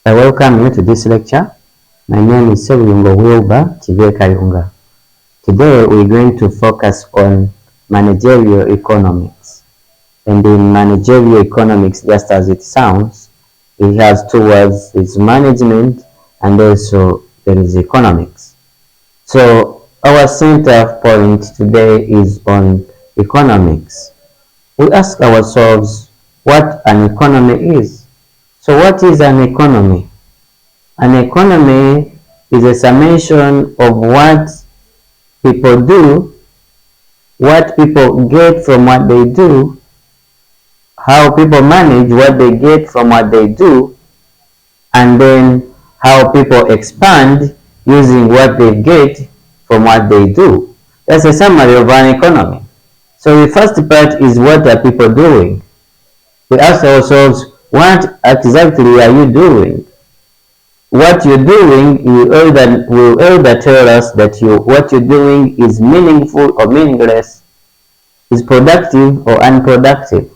I welcome you to this lecture. My name is Ssebuyungo Wilber, Kivekayunga. Today we're going to focus on managerial economics. And in managerial economics, just as it sounds, it has two words, it's management and also there is economics. So our center point today is on economics. We ask ourselves what an economy is. So what is an economy? An economy is a summation of what people do, what people get from what they do, how people manage what they get from what they do, and then how people expand using what they get from what they do. That's a summary of an economy. So the first part is, what are people doing? We ask ourselves, what exactly are you doing? What you're doing will either tell us that what you're doing is meaningful or meaningless, is productive or unproductive.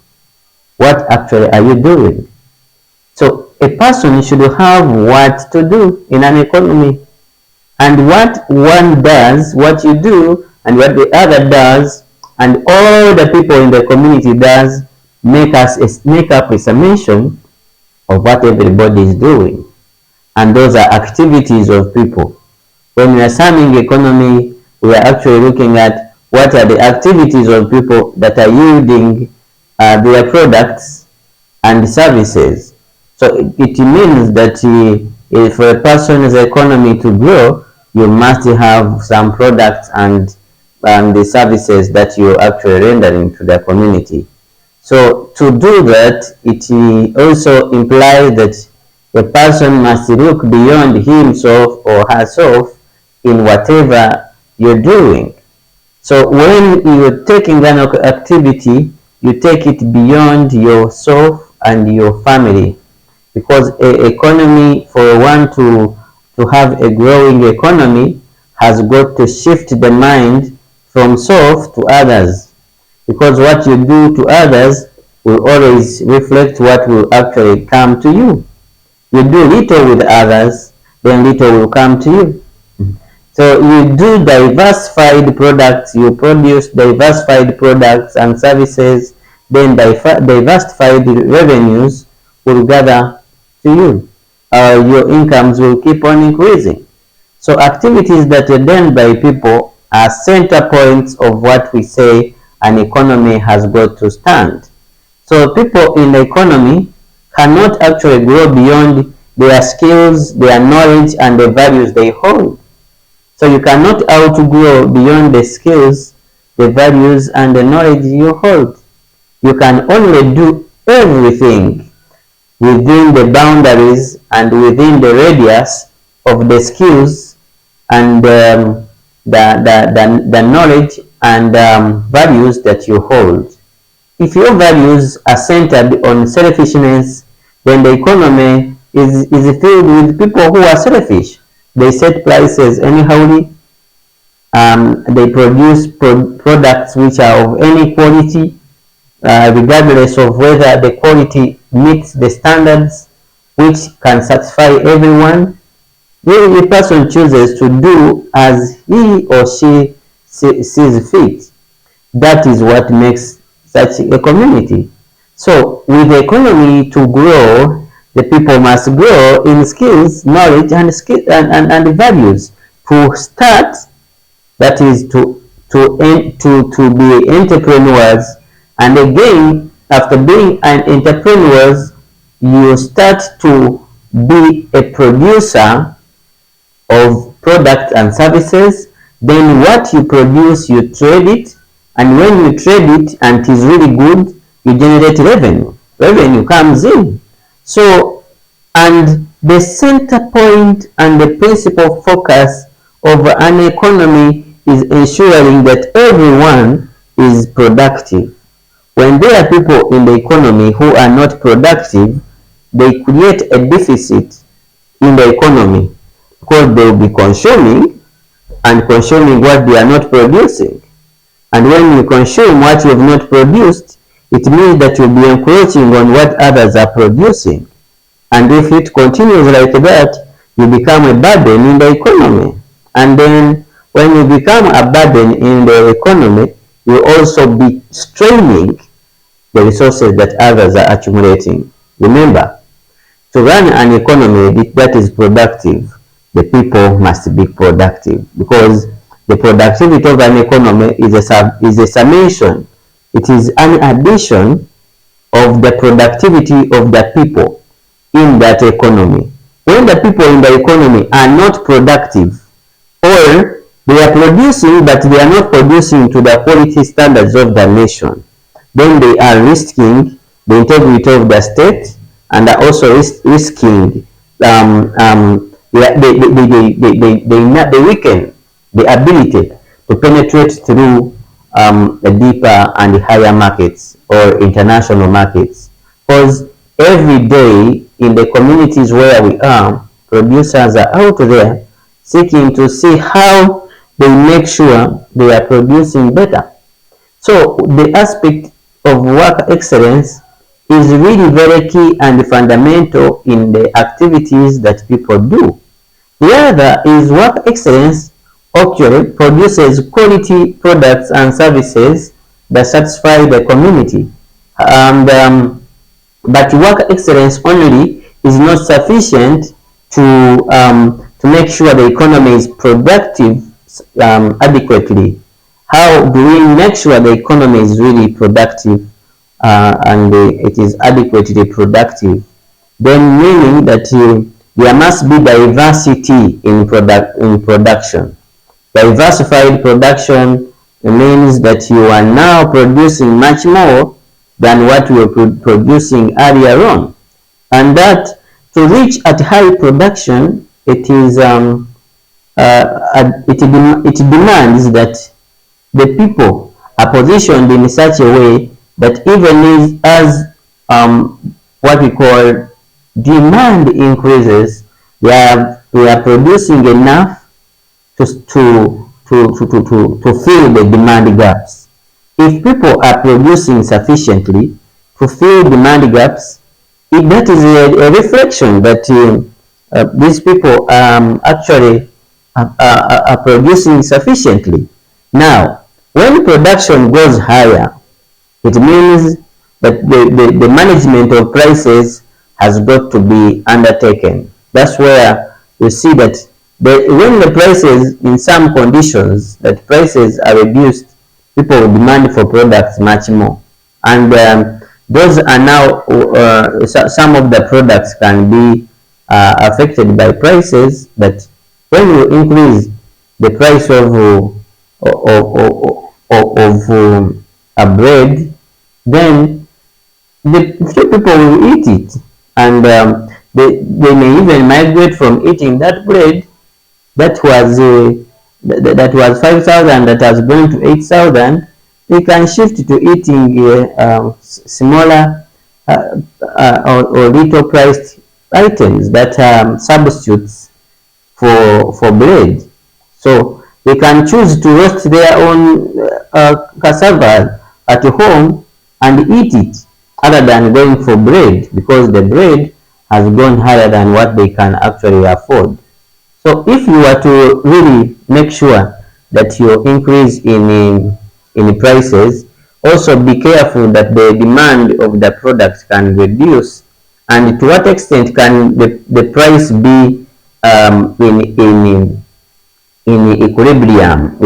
What actually are you doing? So a person should have what to do in an economy. And what one does, what you do, and what the other does, and all the people in the community does, make up a summation of what everybody is doing. And those are activities of people. When we are summing economy, we are actually looking at what are the activities of people that are yielding their products and services. So it means that for a person's economy to grow, you must have some products and the services that you're actually rendering to the community. So to do that, it also implies that a person must look beyond himself or herself in whatever you're doing. So when you're taking an activity, you take it beyond yourself and your family. Because an economy, for one to have a growing economy, has got to shift the mind from self to others. Because what you do to others will always reflect what will actually come to you. You do little with others, then little will come to you. So you do diversified products, you produce diversified products and services, then diversified revenues will gather to you. Your incomes will keep on increasing. So activities that are done by people are center points of what we say an economy has got to stand. So people in the economy cannot actually grow beyond their skills, their knowledge, and the values they hold. So you cannot outgrow beyond the skills, the values, and the knowledge you hold. You can only do everything within the boundaries and within the radius of the skills and the knowledge and values that you hold. If your values are centered on selfishness, then the economy is filled with people who are selfish. They set prices anyhowly. They produce products which are of any quality, regardless of whether the quality meets the standards which can satisfy everyone. The person chooses to do as he or she sees fit. That is what makes such a community. So with the economy to grow, the people must grow in skills, knowledge, and values. To start, that is to be entrepreneurs. And again, after being an entrepreneurs, you start to be a producer of products and services. Then what you produce, you trade it. And when you trade it and it is really good, you generate revenue. Revenue comes in. So, and the center point and the principal focus of an economy is ensuring that everyone is productive. When there are people in the economy who are not productive, they create a deficit in the economy because they will be consuming and consuming what they are not producing. And when you consume what you have not produced, it means that you'll be encroaching on what others are producing. And if it continues like that, you become a burden in the economy. And then when you become a burden in the economy, you also be straining the resources that others are accumulating. Remember, to run an economy that is productive, the people must be productive, because the productivity of an economy is a summation. It is an addition of the productivity of the people in that economy. When the people in the economy are not productive, or they are producing but they are not producing to the quality standards of the nation, then they are risking the integrity of the state, and are also risking they weaken the ability to penetrate through the deeper and higher markets or international markets. Because every day in the communities where we are, producers are out there seeking to see how they make sure they are producing better. So the aspect of work excellence is really very key and fundamental in the activities that people do. The other is work excellence actually produces quality products and services that satisfy the community. And but work excellence only is not sufficient to make sure the economy is productive adequately. How do we make sure the economy is really productive and it is adequately productive? Then meaning that there must be diversity in production. Diversified production means that you are now producing much more than what you were producing earlier on, and that to reach at high production, it demands that the people are positioned in such a way that even as what we call demand increases, we are producing enough to fill the demand gaps. If people are producing sufficiently to fill demand gaps, that is a reflection that these people actually are producing sufficiently. Now, when production goes higher, it means that the management of prices has got to be undertaken. That's where you see that when the prices, in some conditions, that prices are reduced, people will demand for products much more. And those are now, some of the products can be affected by prices, but when you increase the price of a bread, then the few people will eat it, and they may even migrate from eating that bread that was 5,000 that has gone to 8,000. They can shift to eating smaller or little priced items that are substitutes for bread. So they can choose to roast their own cassava at home and eat it, other than going for bread, because the bread has gone higher than what they can actually afford. So if you are to really make sure that you increase in prices, also be careful that the demand of the product can reduce, and to what extent can the price be in equilibrium,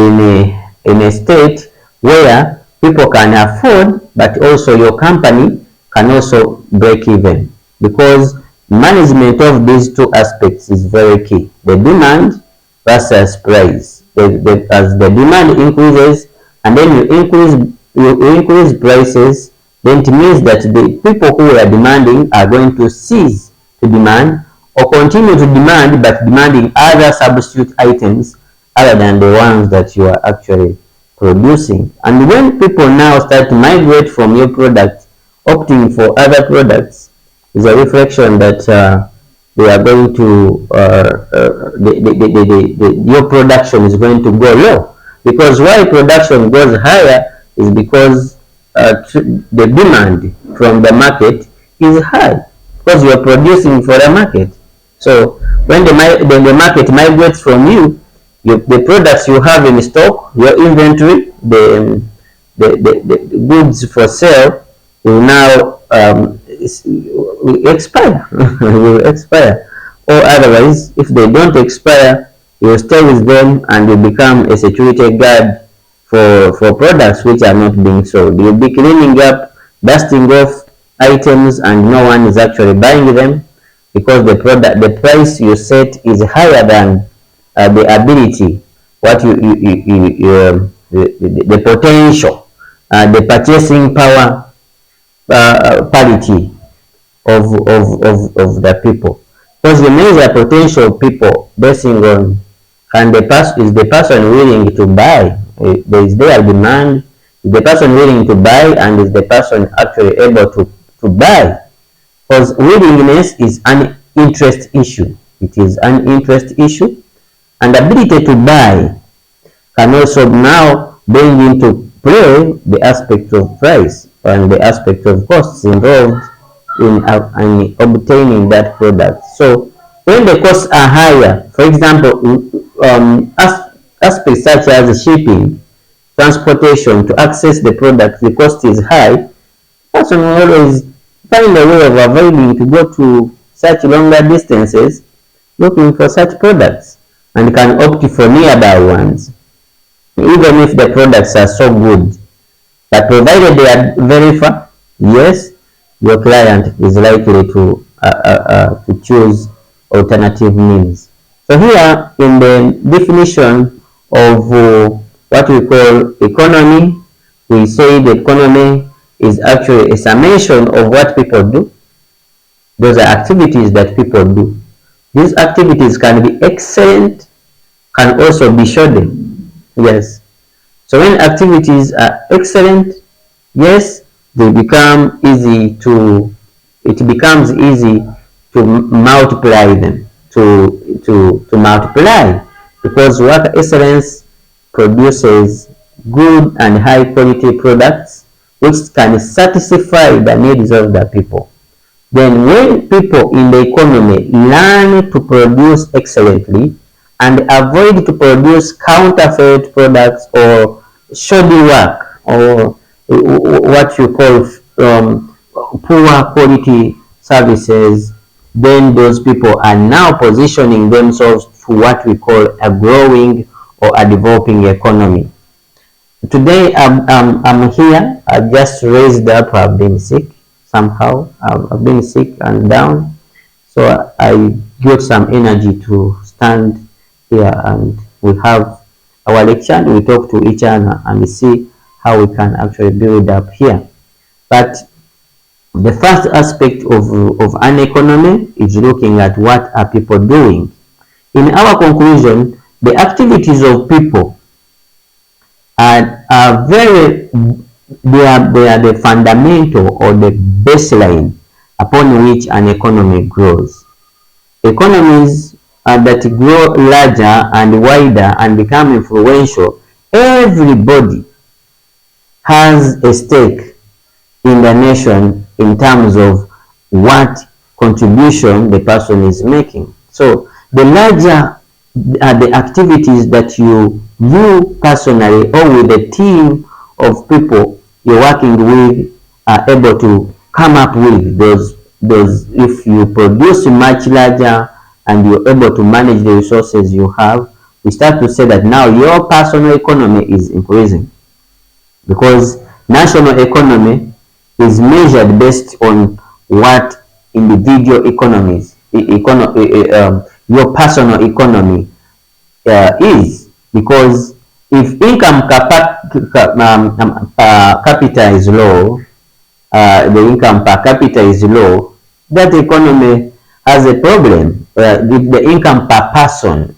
in a state where people can afford, but also your company can also break even, because management of these two aspects is very key. The demand versus price. As the demand increases and then you increase prices, then it means that the people who are demanding are going to cease to demand, or continue to demand but demanding other substitute items other than the ones that you are actually producing. And when people now start to migrate from your product, opting for other products, is a reflection that they are going to your production is going to go low, because why production goes higher is because the demand from the market is high. because you're producing for the market. So when the market migrates from you, the products you have in stock, your inventory, the goods for sale will now will expire. will expire. Or otherwise, if they don't expire, you will stay with them and you become a security guard for products which are not being sold. You'll be cleaning up, dusting off items, and no one is actually buying them because the price you set is higher than the ability, what the potential, the purchasing power parity of the people. Because you measure potential people basing on is the person willing to buy? Is there demand? Is the person willing to buy, and is the person actually able to buy? Because willingness is an interest issue. It is an interest issue, and ability to buy can also now bring into play the aspect of price and the aspect of costs involved in obtaining that product. So when the costs are higher, for example, aspects such as shipping, transportation, to access the product, the cost is high, person will always find a way of avoiding to go to such longer distances looking for such products, and can opt for nearby ones, even if the products are so good. But provided they are very far, yes, your client is likely to choose alternative means. So here in the definition of what we call economy, we say the economy is actually a summation of what people do. Those are activities that people do. These activities can be excellent, can also be shoddy. Yes. So when activities are excellent, yes, it becomes easy to multiply them, to multiply, because work excellence produces good and high quality products which can satisfy the needs of the people. Then when people in the economy learn to produce excellently and avoid to produce counterfeit products or shoddy work, or what you call poor quality services, then those people are now positioning themselves to what we call a growing or a developing economy. Today I'm here. I just raised up. I've been sick somehow. I've been sick and down, so I got some energy to stand here, and we have our lecture and we talk to each other and see how we can actually build up here. But the first aspect of an economy is looking at what are people doing. In our conclusion, the activities of people are very, they are the fundamental or the baseline upon which an economy grows. Economies that grow larger and wider and become influential, everybody has a stake in the nation in terms of what contribution the person is making. So the larger the activities that you personally or with a team of people you're working with are able to come up with, those if you produce much larger and you're able to manage the resources you have, we start to say that now your personal economy is increasing, because national economy is measured based on what individual economies, your personal economy is. Because if income per capita is low, the income per capita is low, that economy has a problem. If the income per person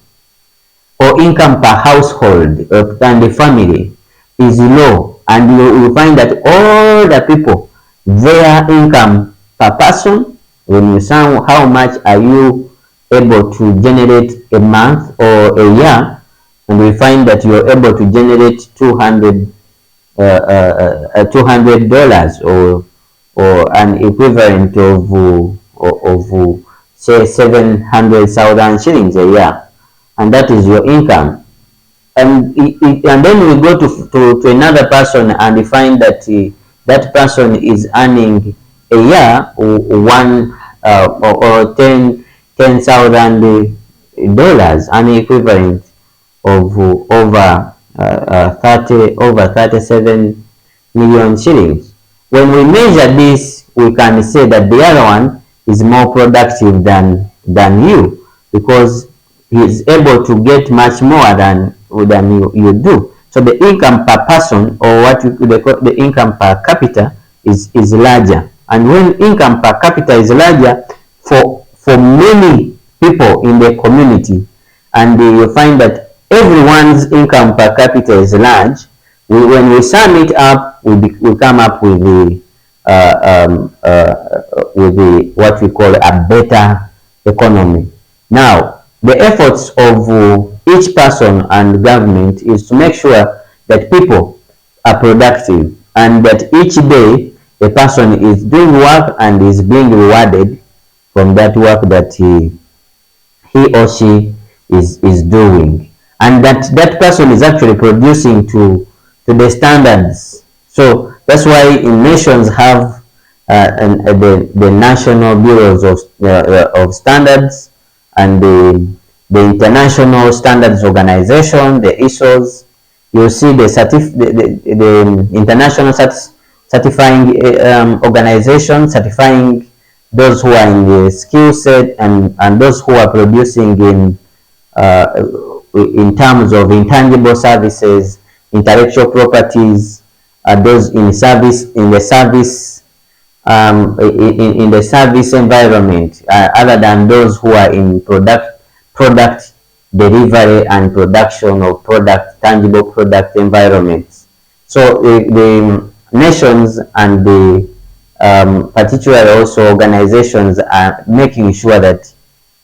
or income per household and the family is low, and you will find that all the people, their income per person, when you say how much are you able to generate a month or a year, and we find that you're able to generate $200 or an equivalent of say 700,000 shillings a year, and that is your income. And then we go to another person and we find that that person is earning a year one or 10,000 dollars, an equivalent of over 37 million shillings. When we measure this, we can say that the other one is more productive than you, because he is able to get much more than you do. So the income per person, or what they call the income per capita, is larger. And when income per capita is larger for many people in the community, and you find that everyone's income per capita is large, when we sum it up, we come up with the what we call a better economy. Now, the efforts of each person and government is to make sure that people are productive, and that each day a person is doing work and is being rewarded from that work that he or she is doing, and that person is actually producing to the standards. So that's why in nations have the national bureaus of standards, and the international standards organization, the ISOs. You see the international certifying organization certifying those who are in the skill set, and those who are producing in terms of intangible services, intellectual properties, those in the service environment, other than those who are in product delivery and production of tangible product environments. So the nations and the particularly also organizations are making sure that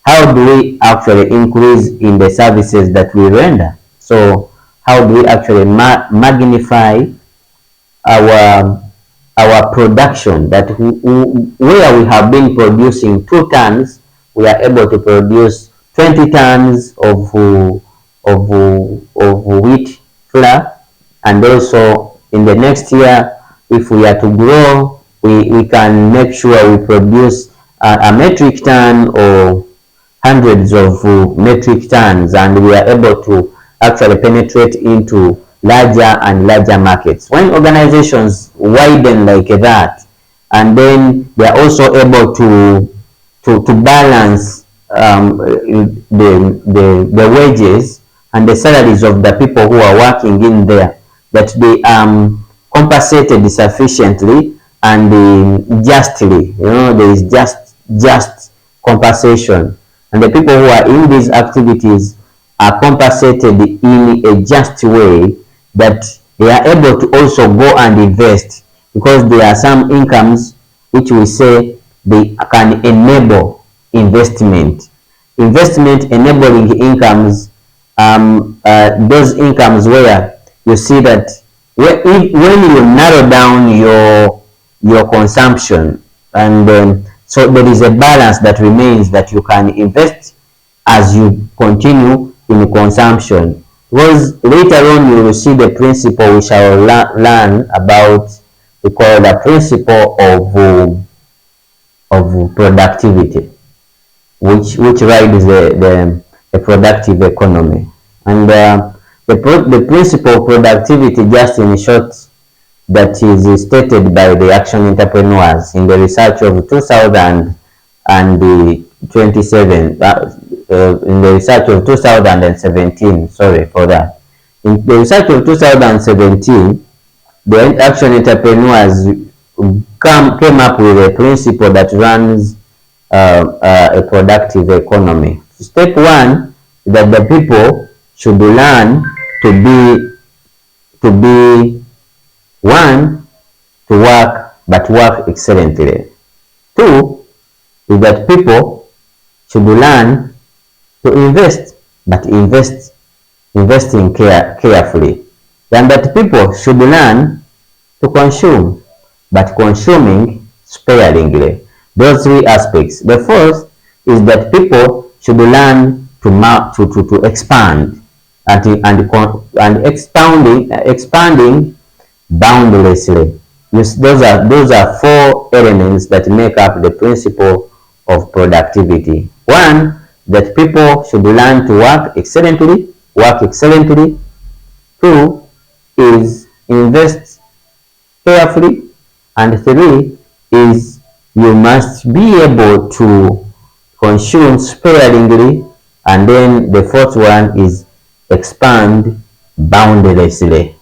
how do we actually increase in the services that we render. So how do we actually magnify our production, that where we have been producing 2 tons, we are able to produce 20 tons of wheat flour, and also in the next year, if we are to grow, we can make sure we produce a metric ton or hundreds of metric tons, and we are able to actually penetrate into larger and larger markets. When organizations widen like that, and then they are also able to balance the wages and the salaries of the people who are working in there, that they compensated sufficiently and justly. There is just compensation, and the people who are in these activities are compensated in a just way, that they are able to also go and invest, because there are some incomes which we say they can enable investment enabling incomes, those incomes where you see that when you narrow down your consumption, and so there is a balance that remains, that you can invest as you continue in consumption. Because later on you will see the principle we shall learn about, we call the principle of productivity, which rides the productive economy. And the principle of productivity, just in short, that is stated by the action entrepreneurs in the research of 2027, in the research of 2017, sorry for that. In the research of 2017, the action entrepreneurs came up with a principle that runs a productive economy. Step 1 is that the people should learn to be 1, to work, but work excellently. 2 is that people should learn to invest, but investing carefully. Then that people should learn to consume, but consuming sparingly. Those three aspects. The first is that people should learn to expand and expanding boundlessly. Those are four elements that make up the principle of productivity. One, that people should learn to work excellently. Two is invest carefully. And three is you must be able to consume sparingly. And then the fourth one is expand boundlessly.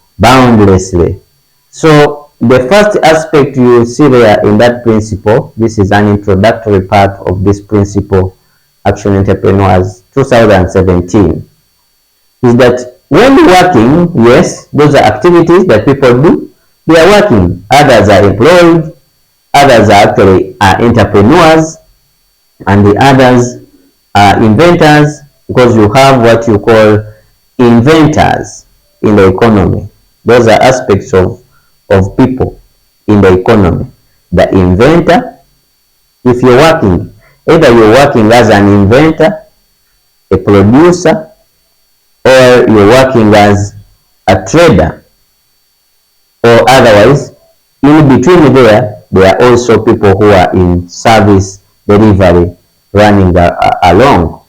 So the first aspect you see there in that principle, this is an introductory part of this principle, Action Entrepreneurs 2017, is that when working, yes, those are activities that people do. They are working. Others are employed. Others are actually entrepreneurs. And the others are inventors, because you have what you call inventors in the economy. Those are aspects of people in the economy. The inventor, if you're working, either you're working as an inventor, a producer, or you're working as a trader, or otherwise, in between there are also people who are in service delivery running along.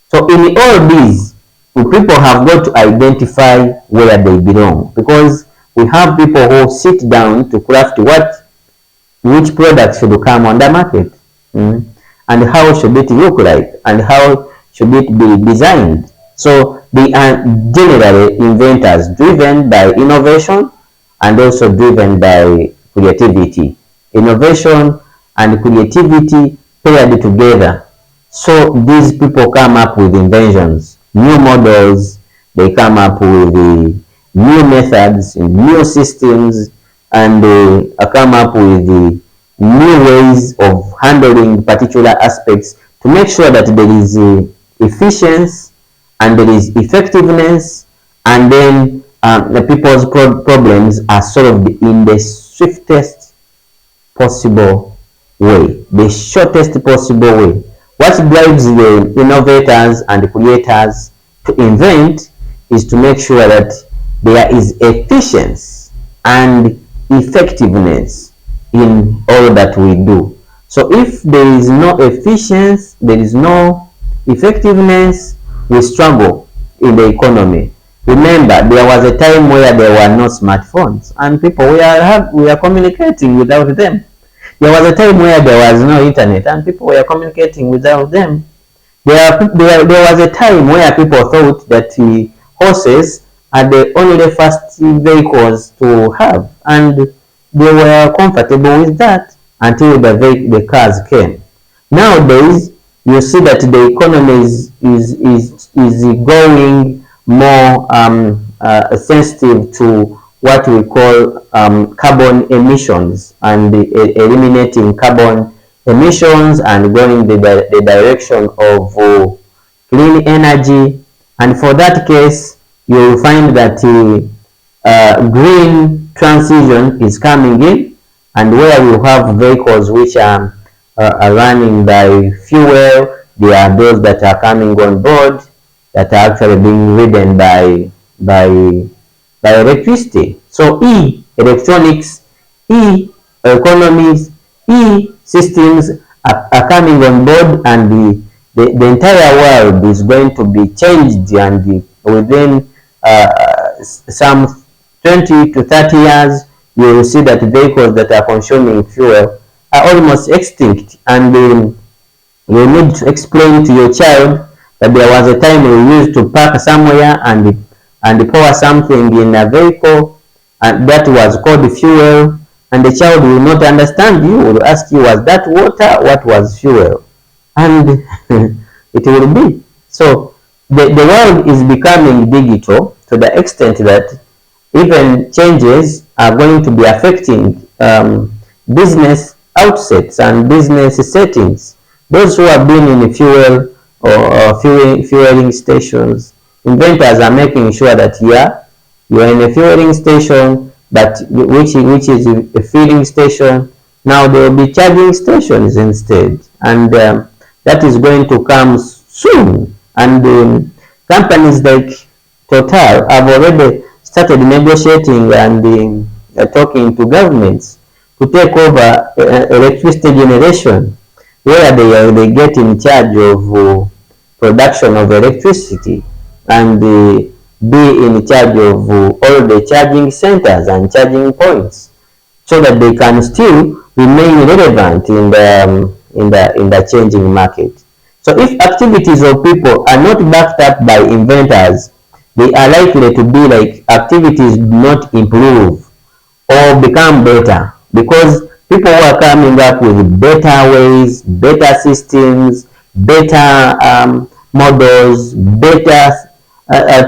So in all these, people have got to identify where they belong, because we have people who sit down to craft which products should come on the market, and how should it look like, and how should it be designed. So they are generally inventors, driven by innovation and also driven by creativity. Innovation and creativity paired together. So these people come up with inventions, new models, they come up with new methods, new systems, and they come up with the new ways of handling particular aspects to make sure that there is efficiency and there is effectiveness, and then the people's problems are solved in the swiftest possible way, the shortest possible way. What drives the innovators and the creators to invent is to make sure that there is efficiency and effectiveness in all that we do. So if there is no efficiency, there is no effectiveness, we struggle in the economy. Remember, there was a time where there were no smartphones and people we are communicating without them. There was a time where there was no internet and people were communicating without them. There was a time where people thought that horses are the only fast vehicles to have, and they were comfortable with that until the cars came. Nowadays, you see that the economy is going more sensitive to what we call carbon emissions, and eliminating carbon emissions and going the direction of clean energy. And for that case, you will find that green transition is coming in, and where you have vehicles which are running by fuel, there are those that are coming on board that are actually being ridden by electricity. So electronics, economies, systems are coming on board, and the entire world is going to be changed, and within some 20 to 30 years, you will see that vehicles that are consuming fuel are almost extinct, and you need to explain to your child that there was a time we used to park somewhere and pour something in a vehicle, and that was called fuel, and the child will not understand you, will ask you, was that water? What was fuel? And it will be. So the world is becoming digital to the extent that even changes are going to be affecting business outsets and business settings. Those who have been in fuel or fueling stations, inventors are making sure that you are in a fueling station, but which is a filling station, Now there will be charging stations instead, and that is going to come soon. And companies like Total have already started negotiating and talking to governments to take over electricity generation, where they get in charge of production of electricity and be in charge of all the charging centers and charging points, so that they can still remain relevant in the changing market. So if activities of people are not backed up by inventors, they are likely to be like activities do not improve or become better, because people who are coming up with better ways, better systems, better models, better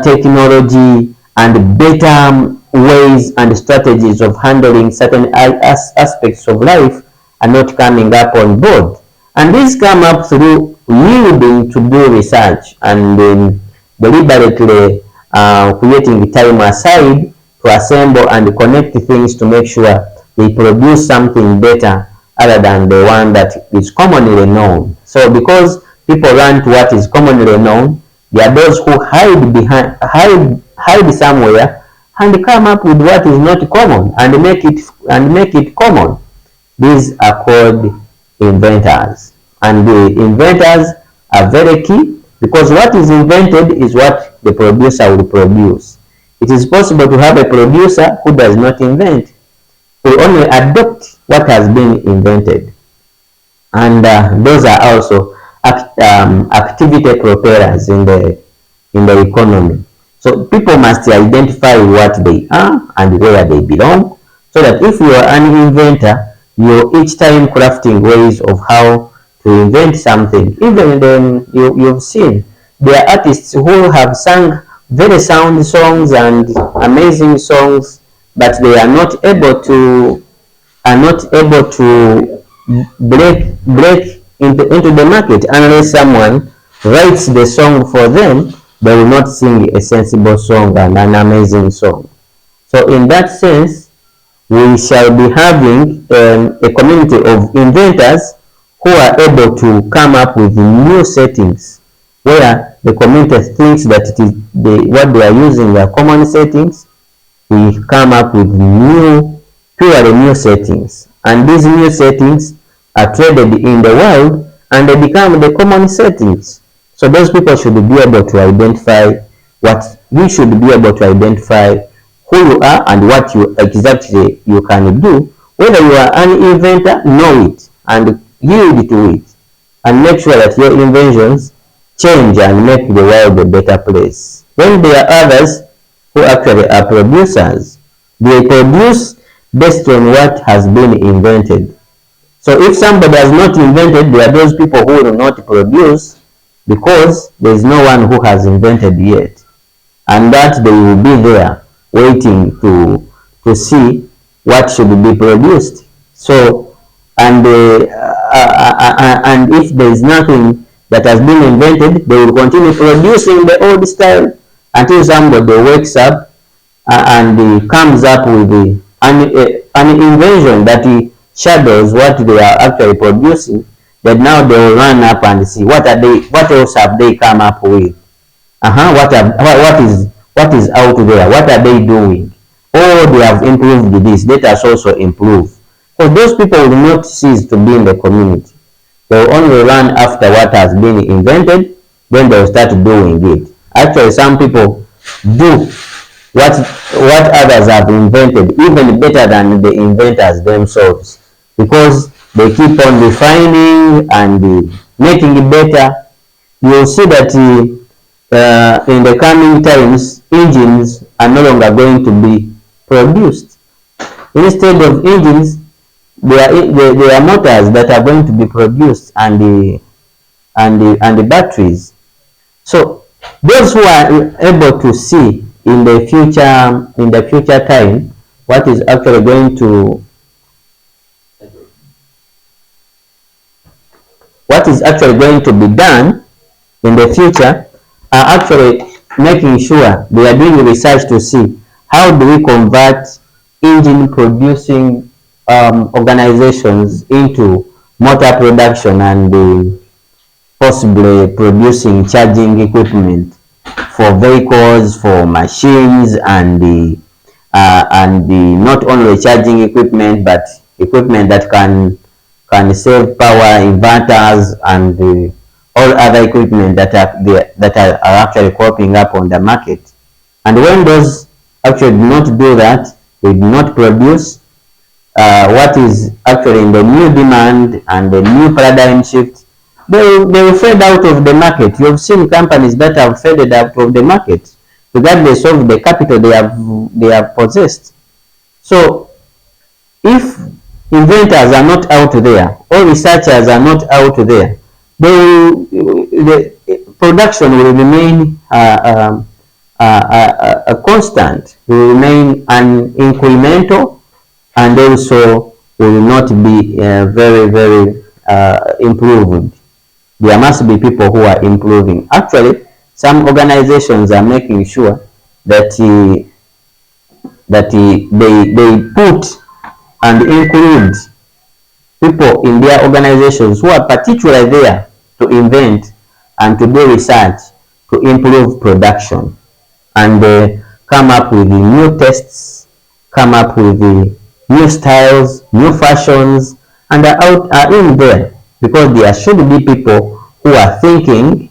technology, and better ways and strategies of handling certain aspects of life are not coming up on board. And these come up through yielding to do research and deliberately creating time aside to assemble and connect things to make sure they produce something better other than the one that is commonly known. So because people run to what is commonly known, there are those who hide somewhere and come up with what is not common and make it common. These are called inventors, and the inventors are very key, because what is invented is what the producer will produce. It is possible to have a producer who does not invent, who only adopt what has been invented, and those are also activity propellers in the economy. So people must identify what they are and where they belong, so that if you are an inventor, you're each time crafting ways of how to invent something. Even then, you've seen there are artists who have sung very sound songs and amazing songs, but they are not able to break into the market unless someone writes the song for them. They will not sing a sensible song and an amazing song. So in that sense, we shall be having a community of inventors who are able to come up with new settings, where the community thinks that it is what they are using are common settings. We come up with purely new settings, and these new settings are traded in the world and they become the common settings. So those people should be able to identify what we should be able to identify who you are and what you exactly you can do. Whether you are an inventor, know it and yield to it, and make sure that your inventions change and make the world a better place. Then there are others who actually are producers. They produce based on what has been invented. So if somebody has not invented, there are those people who will not produce, because there is no one who has invented yet, and that they will be there waiting to see what should be produced. So and if there is nothing that has been invented, they will continue producing the old style until somebody wakes up and comes up with an invention that shadows what they are actually producing. Then now they will run up and see what else have they come up with. What is out there? What are they doing? Oh, they have improved this. Let us also improve. Because those people will not cease to be in the community. They will only run after what has been invented. Then they will start doing it. Actually, some people do what others have invented even better than the inventors themselves, because they keep on refining and making it better. You will see that in the coming times, engines are no longer going to be produced. Instead of engines, there are motors that are going to be produced, and the batteries. So those who are able to see in the future time what is actually going to be done in the future are actually making sure they are doing research to see how do we convert engine producing organizations into motor production and possibly producing charging equipment for vehicles, for machines, and not only charging equipment but equipment that can save power, inverters, and all other equipment that are actually cropping up on the market. And when those actually do not do that, they do not produce what is actually in the new demand and the new paradigm shift, they will fade out of the market. You've seen companies that have faded out of the market, regardless of the capital they have possessed. So if inventors are not out there, or researchers are not out there, the production will remain a constant, will remain an incremental, and also will not be very improved. There must be people who are improving. Actually, some organizations are making sure that they put and include people in their organizations who are particularly there to invent and to do research to improve production, and come up with the new tests, come up with the new styles, new fashions, and are in there because there should be people who are thinking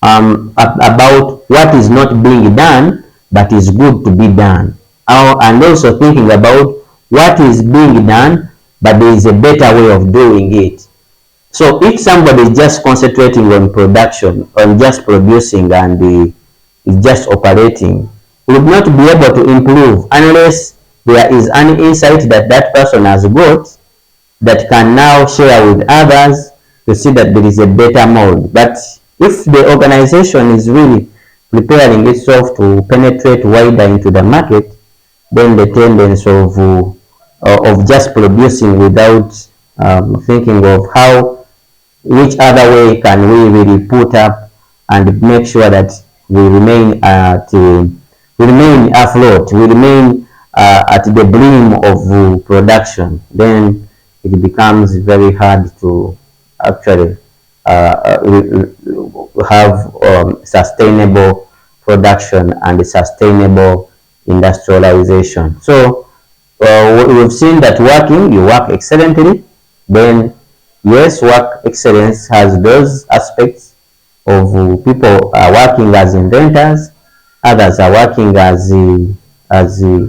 about what is not being done but is good to be done, and also thinking about what is being done but there is a better way of doing it. So if somebody is just concentrating on production, on just producing, and is just operating, will not be able to improve unless there is an insight that that person has got that can now share with others to see that there is a better mode. But if the organization is really preparing itself to penetrate wider into the market, then the tendency of just producing without thinking of which other way can we really put up and make sure that we remain afloat, we remain at the brim of production, then it becomes very hard to actually have sustainable production and sustainable industrialization. So we've seen that you work excellently, then yes, work excellence has those aspects of people are working as inventors, others are working as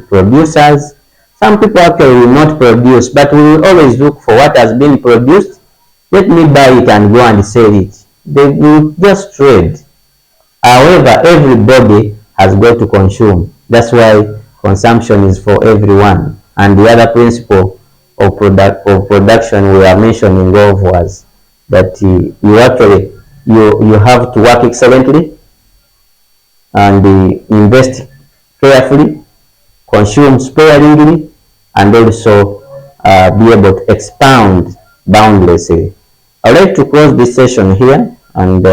producers. Some people actually will not produce, but we will always look for what has been produced. Let me buy it and go and sell it. They will just trade. However, everybody has got to consume. That's why consumption is for everyone. And the other principle of production we are mentioning of was that you have to work excellently and invest carefully, consume sparingly, and also be able to expound boundlessly. I'd like to close this session here, and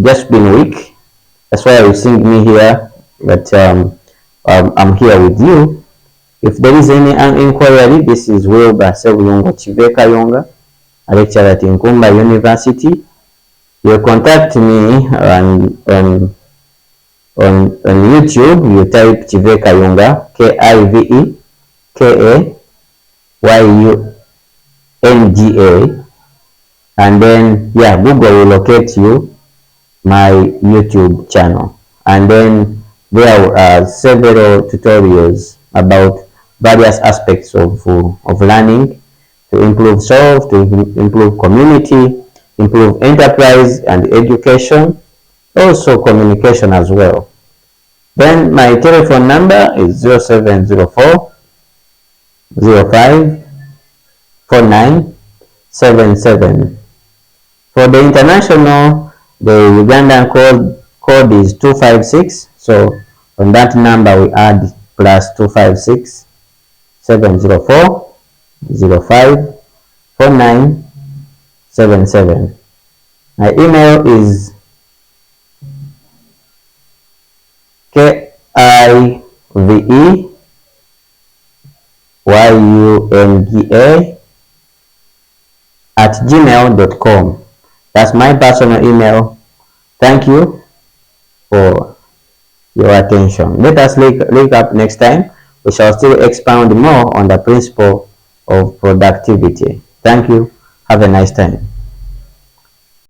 just been weak. That's why you see me here, but I'm here with you. If there is any inquiry, this is Wilber Ssebuyungo Kivekayunga, a lecturer at Nkumba University. You contact me on YouTube. You type Kivekayunga, Kivekayunga, and then Google will locate you, my YouTube channel, and then there are several tutorials about various aspects of learning to improve self, to improve community, improve enterprise and education, also communication as well. Then my telephone number is 0704 05 4977. For the international, the Ugandan code is 256. So on that number we add plus 256 704 05 4977. My email is yunga@gmail.com. That's my personal email. Thank you for your attention. Let us link up next time. We shall still expound more on the principle of productivity. Thank you. Have a nice time.